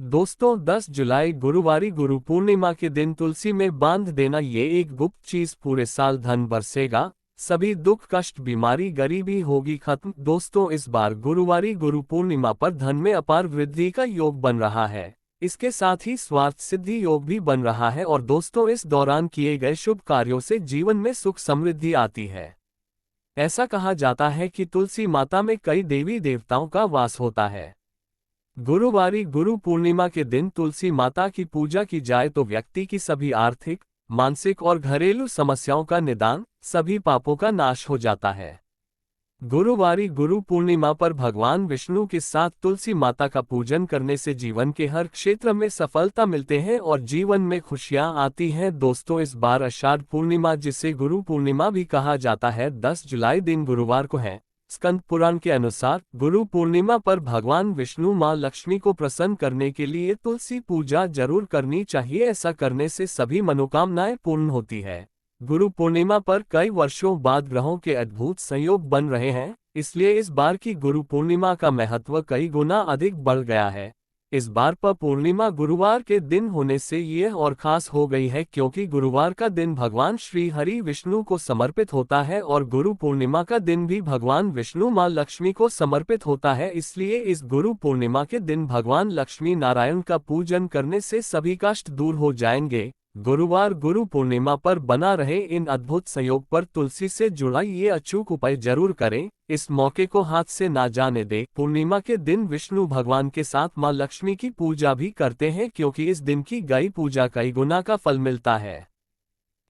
दोस्तों 10 जुलाई गुरुवारी गुरु पूर्णिमा के दिन तुलसी में बांध देना ये एक गुप्त चीज पूरे साल धन बरसेगा, सभी दुख कष्ट बीमारी गरीबी होगी खत्म। दोस्तों इस बार गुरुवारी गुरु पूर्णिमा पर धन में अपार वृद्धि का योग बन रहा है। इसके साथ ही स्वार्थ सिद्धि योग भी बन रहा है और दोस्तों इस दौरान किए गए शुभ कार्यों से जीवन में सुख समृद्धि आती है। ऐसा कहा जाता है कि तुलसी माता में कई देवी देवताओं का वास होता है। गुरुवारी गुरु पूर्णिमा के दिन तुलसी माता की पूजा की जाए तो व्यक्ति की सभी आर्थिक, मानसिक और घरेलू समस्याओं का निदान, सभी पापों का नाश हो जाता है। गुरुवारी गुरु पूर्णिमा पर भगवान विष्णु के साथ तुलसी माता का पूजन करने से जीवन के हर क्षेत्र में सफलता मिलते हैं और जीवन में खुशियां आती हैं। दोस्तों इस बार आषाढ़ पूर्णिमा, जिसे गुरु पूर्णिमा भी कहा जाता है, 10 जुलाई दिन गुरुवार को है। स्कंद पुराण के अनुसार गुरु पूर्णिमा पर भगवान विष्णु मां लक्ष्मी को प्रसन्न करने के लिए तुलसी पूजा जरूर करनी चाहिए। ऐसा करने से सभी मनोकामनाएं पूर्ण होती है। गुरु पूर्णिमा पर कई वर्षों बाद ग्रहों के अद्भुत संयोग बन रहे हैं, इसलिए इस बार की गुरु पूर्णिमा का महत्व कई गुना अधिक बढ़ गया है। इस बार पर पूर्णिमा गुरुवार के दिन होने से यह और खास हो गई है, क्योंकि गुरुवार का दिन भगवान श्री हरि विष्णु को समर्पित होता है और गुरु पूर्णिमा का दिन भी भगवान विष्णु मां लक्ष्मी को समर्पित होता है। इसलिए इस गुरु पूर्णिमा के दिन भगवान लक्ष्मी नारायण का पूजन करने से सभी कष्ट दूर हो जाएंगे। गुरुवार गुरु पूर्णिमा पर बना रहे इन अद्भुत संयोग पर तुलसी से जुड़ा ये अचूक उपाय जरूर करें। इस मौके को हाथ से ना जाने दे। पूर्णिमा के दिन विष्णु भगवान के साथ मां लक्ष्मी की पूजा भी करते हैं, क्योंकि इस दिन की गई पूजा कई गुना का फल मिलता है।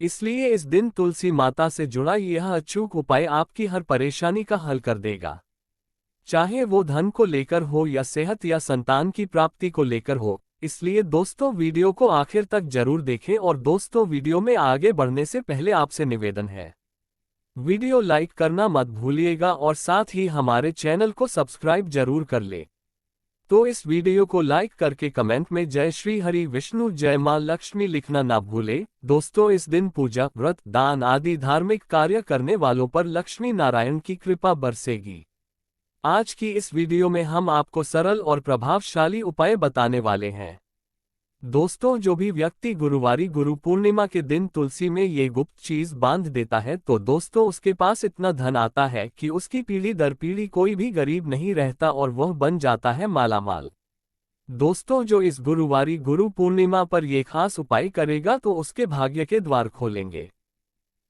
इसलिए इस दिन तुलसी माता से जुड़ा यह अचूक उपाय आपकी हर परेशानी का हल कर देगा, चाहे वो धन को लेकर हो या सेहत या संतान की प्राप्ति को लेकर हो। इसलिए दोस्तों वीडियो को आखिर तक जरूर देखें। और दोस्तों वीडियो में आगे बढ़ने से पहले आपसे निवेदन है, वीडियो लाइक करना मत भूलिएगा और साथ ही हमारे चैनल को सब्सक्राइब जरूर कर ले। तो इस वीडियो को लाइक करके कमेंट में जय श्री हरि विष्णु जय मां लक्ष्मी लिखना ना भूले। दोस्तों इस दिन पूजा, व्रत, दान आदि धार्मिक कार्य करने वालों पर लक्ष्मी नारायण की कृपा बरसेगी। आज की इस वीडियो में हम आपको सरल और प्रभावशाली उपाय बताने वाले हैं। दोस्तों जो भी व्यक्ति गुरुवारी गुरु पूर्णिमा के दिन तुलसी में ये गुप्त चीज बांध देता है, तो दोस्तों उसके पास इतना धन आता है कि उसकी पीढ़ी दर पीढ़ी कोई भी गरीब नहीं रहता और वह बन जाता है मालामाल। दोस्तों जो इस गुरुवारी गुरु पूर्णिमा पर ये खास उपाय करेगा तो उसके भाग्य के द्वार खोलेंगे,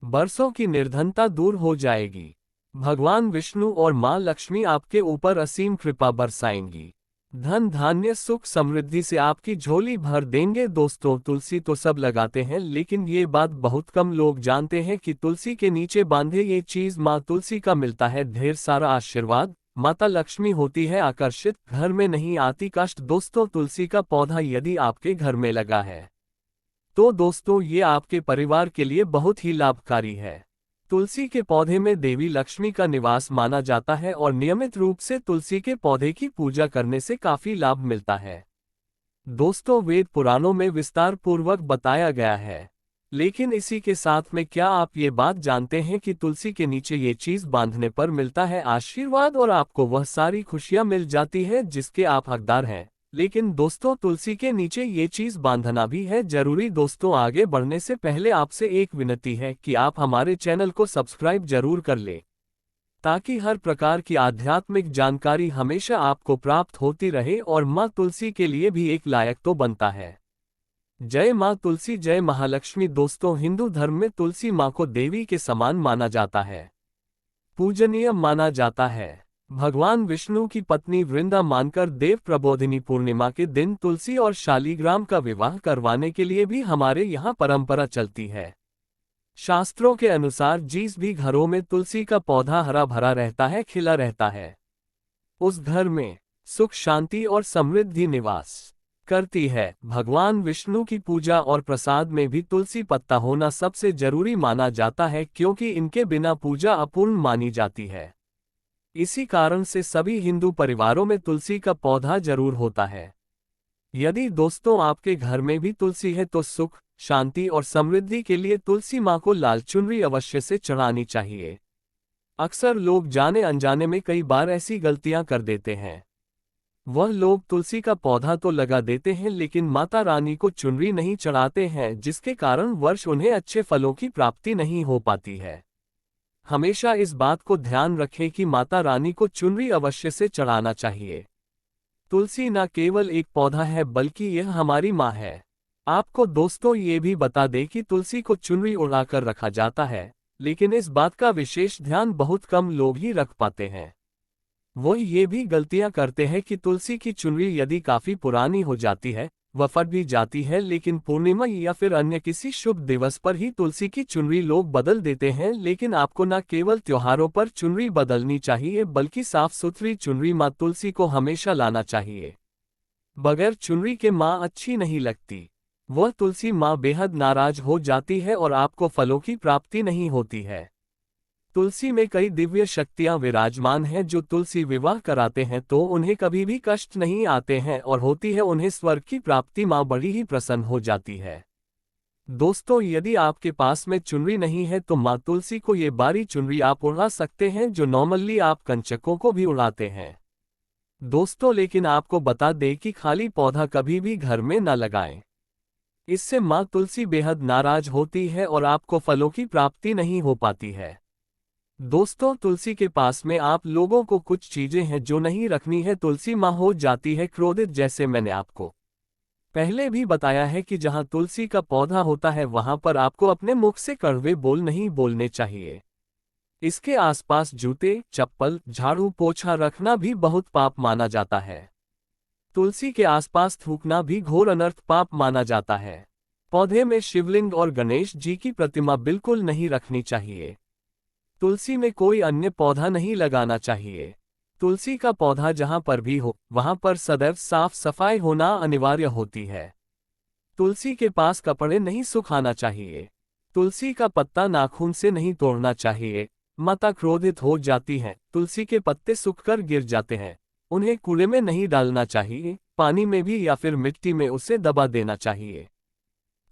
बरसों की निर्धनता दूर हो जाएगी। भगवान विष्णु और मां लक्ष्मी आपके ऊपर असीम कृपा बरसाएंगी। धन धान्य सुख समृद्धि से आपकी झोली भर देंगे। दोस्तों तुलसी तो सब लगाते हैं, लेकिन ये बात बहुत कम लोग जानते हैं कि तुलसी के नीचे बांधे ये चीज मां तुलसी का मिलता है ढेर सारा आशीर्वाद। माता लक्ष्मी होती है आकर्षित, घर में नहीं आती कष्ट। दोस्तों तुलसी का पौधा यदि आपके घर में लगा है तो दोस्तों ये आपके परिवार के लिए बहुत ही लाभकारी है। तुलसी के पौधे में देवी लक्ष्मी का निवास माना जाता है और नियमित रूप से तुलसी के पौधे की पूजा करने से काफी लाभ मिलता है। दोस्तों वेद पुराणों में विस्तार पूर्वक बताया गया है, लेकिन इसी के साथ में क्या आप ये बात जानते हैं कि तुलसी के नीचे ये चीज बांधने पर मिलता है आशीर्वाद और आपको वह सारी खुशियां मिल जाती है जिसके आप हकदार हैं। लेकिन दोस्तों तुलसी के नीचे ये चीज बांधना भी है जरूरी। दोस्तों आगे बढ़ने से पहले आपसे एक विनती है कि आप हमारे चैनल को सब्सक्राइब जरूर कर ले, ताकि हर प्रकार की आध्यात्मिक जानकारी हमेशा आपको प्राप्त होती रहे और मां तुलसी के लिए भी एक लायक तो बनता है। जय मां तुलसी जय महालक्ष्मी। दोस्तों हिंदू धर्म में तुलसी मां को देवी के समान माना जाता है, पूजनीय माना जाता है। भगवान विष्णु की पत्नी वृंदा मानकर देव प्रबोधिनी पूर्णिमा के दिन तुलसी और शालीग्राम का विवाह करवाने के लिए भी हमारे यहाँ परंपरा चलती है। शास्त्रों के अनुसार जिस भी घरों में तुलसी का पौधा हरा भरा रहता है, खिला रहता है, उस घर में सुख शांति और समृद्धि निवास करती है। भगवान विष्णु की पूजा और प्रसाद में भी तुलसी पत्ता होना सबसे जरूरी माना जाता है, क्योंकि इनके बिना पूजा अपूर्ण मानी जाती है। इसी कारण से सभी हिंदू परिवारों में तुलसी का पौधा जरूर होता है। यदि दोस्तों आपके घर में भी तुलसी है तो सुख शांति और समृद्धि के लिए तुलसी मां को लाल चुनरी अवश्य से चढ़ानी चाहिए। अक्सर लोग जाने अनजाने में कई बार ऐसी गलतियां कर देते हैं। वह लोग तुलसी का पौधा तो लगा देते हैं लेकिन माता रानी को चुनरी नहीं चढ़ाते हैं, जिसके कारण वर्ष उन्हें अच्छे फलों की प्राप्ति नहीं हो पाती है। हमेशा इस बात को ध्यान रखें कि माता रानी को चुनरी अवश्य से चढ़ाना चाहिए। तुलसी न केवल एक पौधा है बल्कि यह हमारी माँ है। आपको दोस्तों ये भी बता दें कि तुलसी को चुनरी उड़ाकर रखा जाता है, लेकिन इस बात का विशेष ध्यान बहुत कम लोग ही रख पाते हैं। वो ये भी गलतियां करते हैं कि तुलसी की चुनरी यदि काफी पुरानी हो जाती है, वह फट भी जाती है, लेकिन पूर्णिमा या फिर अन्य किसी शुभ दिवस पर ही तुलसी की चुनरी लोग बदल देते हैं। लेकिन आपको न केवल त्योहारों पर चुनरी बदलनी चाहिए बल्कि साफ सुथरी चुनरी माँ तुलसी को हमेशा लाना चाहिए। बगैर चुनरी के माँ अच्छी नहीं लगती। वह तुलसी माँ बेहद नाराज हो जाती है और आपको फलों की प्राप्ति नहीं होती है। तुलसी में कई दिव्य शक्तियां विराजमान हैं जो तुलसी विवाह कराते हैं तो उन्हें कभी भी कष्ट नहीं आते हैं और होती है उन्हें स्वर्ग की प्राप्ति, मां बड़ी ही प्रसन्न हो जाती है। दोस्तों, यदि आपके पास में चुनरी नहीं है तो मां तुलसी को ये बारी चुनरी आप उड़ा सकते हैं जो नॉर्मली आप कंचकों को भी उड़ाते हैं। दोस्तों, लेकिन आपको बता दें कि खाली पौधा कभी भी घर में न लगाएं। इससे मां तुलसी बेहद नाराज होती है और आपको फलों की प्राप्ति नहीं हो पाती है। दोस्तों, तुलसी के पास में आप लोगों को कुछ चीजें हैं जो नहीं रखनी है। तुलसी माँ हो जाती है क्रोधित, जैसे मैंने आपको पहले भी बताया है कि जहां तुलसी का पौधा होता है वहां पर आपको अपने मुख से कड़वे बोल नहीं बोलने चाहिए। इसके आसपास जूते, चप्पल, झाड़ू पोछा रखना भी बहुत पाप माना जाता है। तुलसी के आसपास थूकना भी घोर अनर्थ पाप माना जाता है। पौधे में शिवलिंग और गणेश जी की प्रतिमा बिल्कुल नहीं रखनी चाहिए। तुलसी में कोई अन्य पौधा नहीं लगाना चाहिए। तुलसी का पौधा जहां पर भी हो वहां पर सदैव साफ सफाई होना अनिवार्य होती है। तुलसी के पास कपड़े नहीं सुखाना चाहिए। तुलसी का पत्ता नाखून से नहीं तोड़ना चाहिए। माता क्रोधित हो जाती है। तुलसी के पत्ते सूखकर गिर जाते हैं, उन्हें कूड़े में नहीं डालना चाहिए, पानी में भी या फिर मिट्टी में उसे दबा देना चाहिए।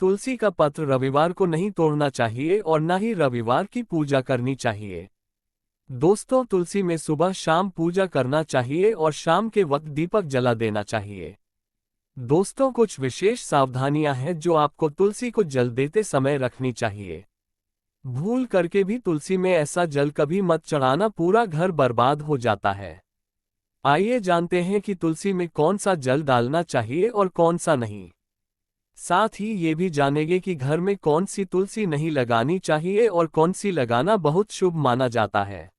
तुलसी का पत्र रविवार को नहीं तोड़ना चाहिए और न ही रविवार की पूजा करनी चाहिए। दोस्तों, तुलसी में सुबह शाम पूजा करना चाहिए और शाम के वक्त दीपक जला देना चाहिए। दोस्तों, कुछ विशेष सावधानियां हैं जो आपको तुलसी को जल देते समय रखनी चाहिए। भूल करके भी तुलसी में ऐसा जल कभी मत चढ़ाना, पूरा घर बर्बाद हो जाता है। आइए जानते हैं कि तुलसी में कौन सा जल डालना चाहिए और कौन सा नहीं। साथ ही ये भी जानेंगे कि घर में कौन सी तुलसी नहीं लगानी चाहिए और कौन सी लगाना बहुत शुभ माना जाता है।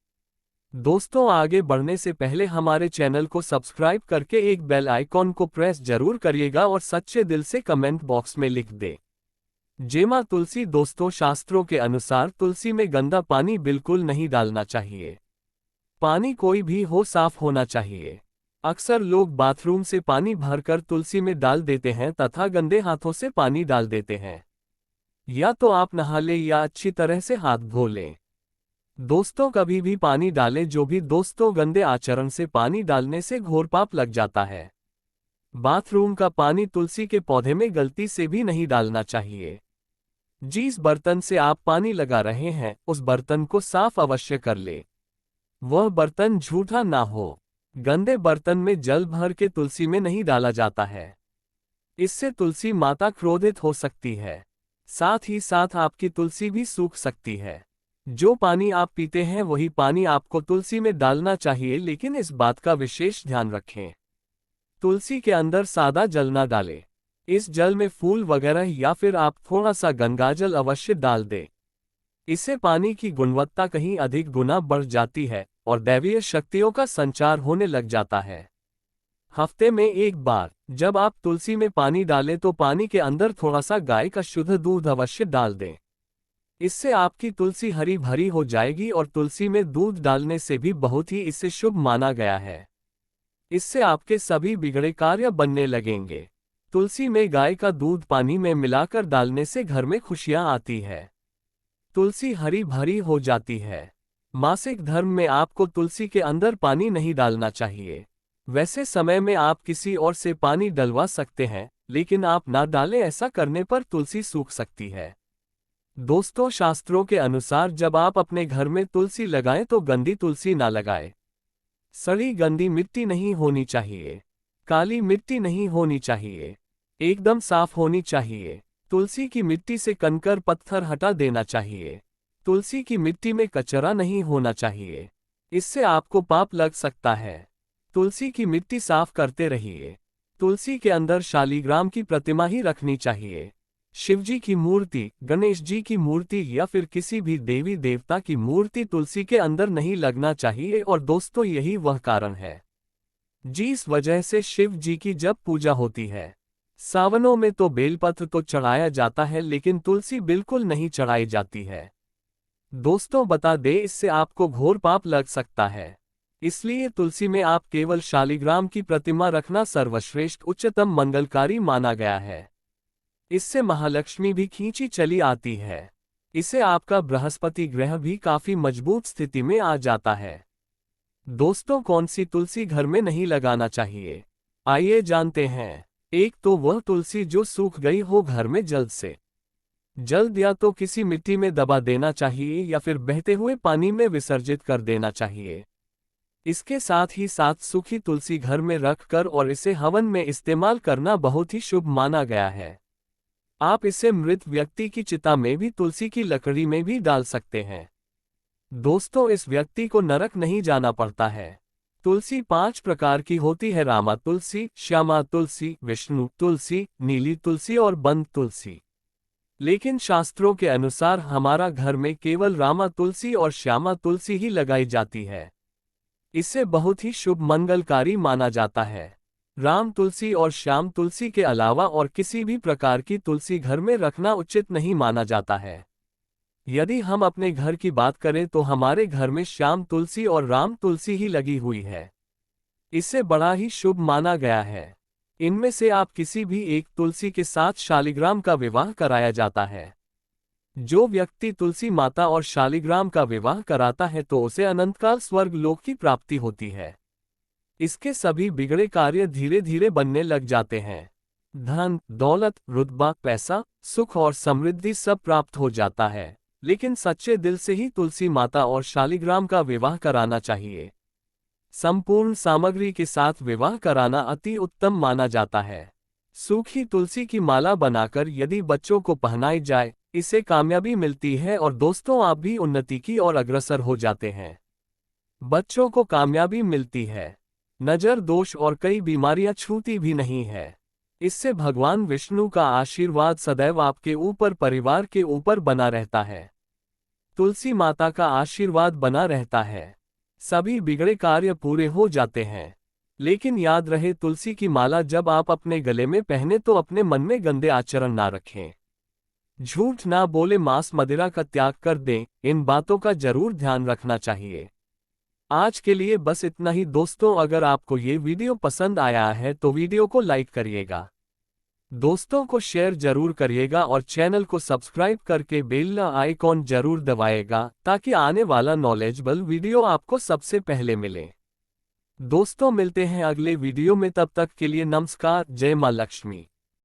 दोस्तों, आगे बढ़ने से पहले हमारे चैनल को सब्सक्राइब करके एक बेल आइकॉन को प्रेस जरूर करिएगा और सच्चे दिल से कमेंट बॉक्स में लिख दे जय मां तुलसी। दोस्तों, शास्त्रों के अनुसार तुलसी में गंदा पानी बिल्कुल नहीं डालना चाहिए। पानी कोई भी हो साफ होना चाहिए। अक्सर लोग बाथरूम से पानी भरकर तुलसी में डाल देते हैं तथा गंदे हाथों से पानी डाल देते हैं। या तो आप नहा लें या अच्छी तरह से हाथ धो लें। दोस्तों, कभी भी पानी डालें जो भी दोस्तों गंदे आचरण से पानी डालने से घोर पाप लग जाता है। बाथरूम का पानी तुलसी के पौधे में गलती से भी नहीं डालना चाहिए। जिस बर्तन से आप पानी लगा रहे हैं उस बर्तन को साफ अवश्य कर ले। वह बर्तन झूठा ना हो। गंदे बर्तन में जल भर के तुलसी में नहीं डाला जाता है। इससे तुलसी माता क्रोधित हो सकती है। साथ ही साथ आपकी तुलसी भी सूख सकती है। जो पानी आप पीते हैं वही पानी आपको तुलसी में डालना चाहिए, लेकिन इस बात का विशेष ध्यान रखें। तुलसी के अंदर सादा जल ना डालें। इस जल में फूल वगैरह या फिर आप थोड़ा सा गंगाजल अवश्य डाल दें। इससे पानी की गुणवत्ता कहीं अधिक गुना बढ़ जाती है और दैवीय शक्तियों का संचार होने लग जाता है। हफ्ते में एक बार जब आप तुलसी में पानी डालें तो पानी के अंदर थोड़ा सा गाय का शुद्ध दूध अवश्य डाल दें। इससे आपकी तुलसी हरी भरी हो जाएगी और तुलसी में दूध डालने से भी बहुत ही इसे शुभ माना गया है। इससे आपके सभी बिगड़े कार्य बनने लगेंगे। तुलसी में गाय का दूध पानी में मिलाकर डालने से घर में खुशियां आती है। तुलसी हरी भरी हो जाती है। मासिक धर्म में आपको तुलसी के अंदर पानी नहीं डालना चाहिए। वैसे समय में आप किसी और से पानी डलवा सकते हैं, लेकिन आप ना डालें, ऐसा करने पर तुलसी सूख सकती है। दोस्तों, शास्त्रों के अनुसार जब आप अपने घर में तुलसी लगाएं तो गंदी तुलसी ना लगाएं। सड़ी गंदी मिट्टी नहीं होनी चाहिए। काली मिट्टी नहीं होनी चाहिए, एकदम साफ होनी चाहिए। तुलसी की मिट्टी से कंकर पत्थर हटा देना चाहिए। तुलसी की मिट्टी में कचरा नहीं होना चाहिए, इससे आपको पाप लग सकता है। तुलसी की मिट्टी साफ करते रहिए। तुलसी के अंदर शालिग्राम की प्रतिमा ही रखनी चाहिए। शिवजी की मूर्ति, गणेश जी की मूर्ति या फिर किसी भी देवी देवता की मूर्ति तुलसी के अंदर नहीं लगना चाहिए। और दोस्तों, यही वह कारण है जिस वजह से शिव जी की जब पूजा होती है सावनों में तो बेलपत्र तो चढ़ाया जाता है, लेकिन तुलसी बिल्कुल नहीं चढ़ाई जाती है। दोस्तों बता दे, इससे आपको घोर पाप लग सकता है। इसलिए तुलसी में आप केवल शालिग्राम की प्रतिमा रखना सर्वश्रेष्ठ उच्चतम मंगलकारी माना गया है। इससे महालक्ष्मी भी खींची चली आती है। इससे आपका बृहस्पति ग्रह भी काफी मजबूत स्थिति में आ जाता है। दोस्तों, कौन सी तुलसी घर में नहीं लगाना चाहिए, आइए जानते हैं। एक तो वह तुलसी जो सूख गई हो घर में जल्द से जल्द या तो किसी मिट्टी में दबा देना चाहिए या फिर बहते हुए पानी में विसर्जित कर देना चाहिए। इसके साथ ही साथ सूखी तुलसी घर में रखकर और इसे हवन में इस्तेमाल करना बहुत ही शुभ माना गया है। आप इसे मृत व्यक्ति की चिता में भी तुलसी की लकड़ी में भी डाल सकते हैं। दोस्तों, इस व्यक्ति को नरक नहीं जाना पड़ता है। तुलसी 5 प्रकार की होती है: रामा तुलसी, श्यामा तुलसी, विष्णु तुलसी, नीली तुलसी और बंद तुलसी। लेकिन शास्त्रों के अनुसार हमारा घर में केवल रामा तुलसी और श्यामा तुलसी ही लगाई जाती है। इसे बहुत ही शुभ मंगलकारी माना जाता है। राम तुलसी और श्याम तुलसी के अलावा और किसी भी प्रकार की तुलसी घर में रखना उचित नहीं माना जाता है। यदि हम अपने घर की बात करें तो हमारे घर में श्याम तुलसी और राम तुलसी ही लगी हुई है। इसे बड़ा ही शुभ माना गया है। इनमें से आप किसी भी एक तुलसी के साथ शालिग्राम का विवाह कराया जाता है। जो व्यक्ति तुलसी माता और शालिग्राम का विवाह कराता है तो उसे अनंतकाल स्वर्ग लोक की प्राप्ति होती है। इसके सभी बिगड़े कार्य धीरे धीरे बनने लग जाते हैं। धन, दौलत, रुतबा, पैसा, सुख और समृद्धि सब प्राप्त हो जाता है। लेकिन सच्चे दिल से ही तुलसी माता और शालिग्राम का विवाह कराना चाहिए। संपूर्ण सामग्री के साथ विवाह कराना अति उत्तम माना जाता है। सूखी तुलसी की माला बनाकर यदि बच्चों को पहनाई जाए, इससे कामयाबी मिलती है और दोस्तों आप भी उन्नति की ओर अग्रसर हो जाते हैं। बच्चों को कामयाबी मिलती है, नजर दोष और कई बीमारियां छूती भी नहीं है। इससे भगवान विष्णु का आशीर्वाद सदैव आपके ऊपर, परिवार के ऊपर बना रहता है। तुलसी माता का आशीर्वाद बना रहता है, सभी बिगड़े कार्य पूरे हो जाते हैं। लेकिन याद रहे, तुलसी की माला जब आप अपने गले में पहने तो अपने मन में गंदे आचरण ना रखें, झूठ ना बोले, मांस मदिरा का त्याग कर दें। इन बातों का जरूर ध्यान रखना चाहिए। आज के लिए बस इतना ही दोस्तों। अगर आपको ये वीडियो पसंद आया है तो वीडियो को लाइक करिएगा, दोस्तों को शेयर जरूर करिएगा और चैनल को सब्सक्राइब करके बेल आइकॉन जरूर दबाएगा ताकि आने वाला नॉलेजेबल वीडियो आपको सबसे पहले मिले। दोस्तों, मिलते हैं अगले वीडियो में, तब तक के लिए नमस्कार। जय मां लक्ष्मी।